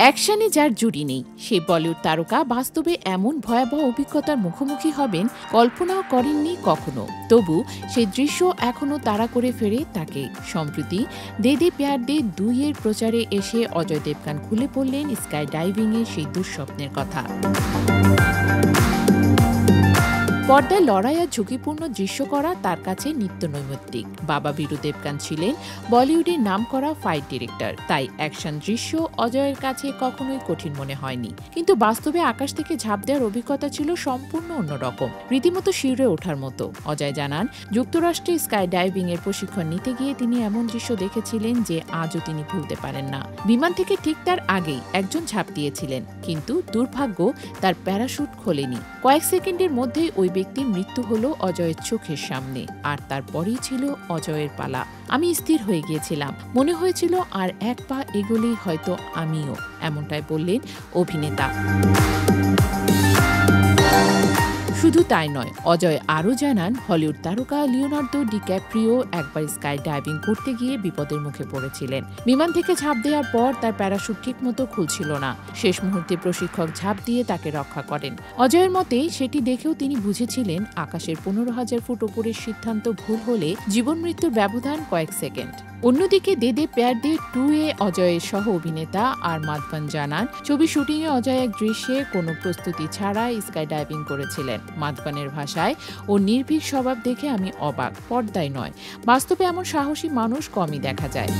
অ্যাকশনে যার জুড়ি নেই সেই বলিউড তারকা বাস্তবে এমন ভয়াবহ অভিজ্ঞতার মুখোমুখি হবেন কল্পনাও করেননি কখনো। তবু সেই দৃশ্য এখনও তাড়া করে ফেরে তাকে। সম্প্রতি দে দে প্যার দে 2 এর প্রচারে এসে অজয় দেবগন খুলে পড়লেন স্কাই ডাইভিংয়ের সেই দুঃস্বপ্নের কথা। পর্দায় লড়াই আর ঝুঁকিপূর্ণ দৃশ্য করা তার কাছে নিত্য নৈমিত্তিক। বাবা বীরু দেবগন ছিলেন বলিউডের নামকরা ফাইট ডিরেক্টর, তাই অ্যাকশন দৃশ্য অজয়ের কাছে কখনোই কঠিন মনে হয়নি। কিন্তু বাস্তবে আকাশ থেকে ঝাঁপ দেওয়ার অভিজ্ঞতা ছিল সম্পূর্ণ অন্যরকম, রীতিমতো শিউরে ওঠার মতো। অজয় জানান, যুক্তরাষ্ট্রে স্কাই ডাইভিং এর প্রশিক্ষণ নিতে গিয়ে তিনি এমন দৃশ্য দেখেছিলেন যে আজও তিনি ভুলতে পারেন না। বিমান থেকে ঠিক তার আগেই একজন ঝাঁপ দিয়েছিলেন, কিন্তু দুর্ভাগ্য তার প্যারাশুট খোলেনি। কয়েক সেকেন্ডের মধ্যেই ওই ব্যক্তির মৃত্যু হলো অজয়ের চোখের সামনে, আর তারপরেই ছিল অজয়ের পালা। আমি স্থির হয়ে গিয়েছিলাম, মনে হয়েছিল আর এক পা এগোলেই হয়তো আমিও, এমনটাই বললেন অভিনেতা। শুধু তাই নয়, অজয় আরও জানান, হলিউড তারকা লিওনার্দো ডিক্যাপ্রিও একবার স্কাই ডাইভিং করতে গিয়ে বিপদের মুখে পড়েছিলেন। বিমান থেকে ঝাঁপ দেওয়ার পর তার প্যারাশুট ঠিকমতো খুলছিল না। শেষ মুহূর্তে প্রশিক্ষক ঝাঁপ দিয়ে তাকে রক্ষা করেন। অজয়ের মতে সেটি দেখেও তিনি বুঝেছিলেন আকাশের 15,000 ফুট ওপরের সিদ্ধান্ত ভুল হলে জীবন মৃত্যুর ব্যবধান কয়েক সেকেন্ড। অন্যদিকে দে দে প্যার দে 2 এ অজয়ের সহ অভিনেতা আর মাধবন জানান, ছবি শুটিংয়ে অজয় এক দৃশ্যে কোনো প্রস্তুতি ছাড়াই স্কাই ডাইভিং করেছিলেন। মাধবনের ভাষায়, ও নির্ভীক স্বভাব দেখে আমি অবাক, পর্দায় নয়, বাস্তবে এমন সাহসী মানুষ কমই দেখা যায়।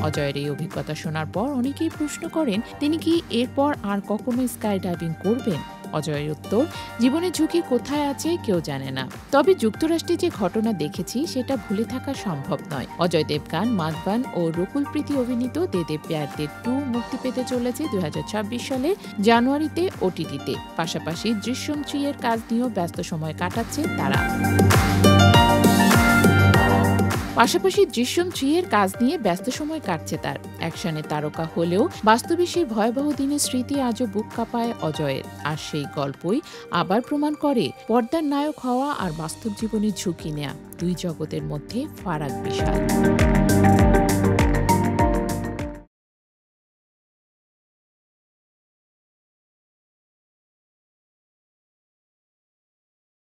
অজয়ের এই অভিজ্ঞতা শোনার পর অনেকেই প্রশ্ন করেন, তিনি কি এরপর আর কখনো স্কাই ডাইভিং করবেন? অজয়ের উত্তর, জীবনের ঝুঁকি কোথায় আছে কেউ জানে না, তবে যুক্তরাষ্ট্রে যে ঘটনা দেখেছি সেটা ভুলে থাকা সম্ভব নয়। অজয় দেবগন, মাধবন ও রকুল প্রীতি অভিনীত দে দে প্যার দে 2 মুক্তি পেতে চলেছে 2026 সালের জানুয়ারিতে ওটিটিতে। পাশাপাশি দৃশ্যম 3 এর কাজ নিয়েও ব্যস্ত সময় কাটাচ্ছে তারা। তার অ্যাকশনের তারকা হলেও বাস্তবে সেই ভয়াবহ দিনের স্মৃতি আজও বুক কাঁপায় অজয়ের। আর সেই গল্পই আবার প্রমাণ করে পর্দার নায়ক হওয়া আর বাস্তব জীবনের ঝুঁকি নেয়া 2 জগতের মধ্যে ফারাক বিশাল।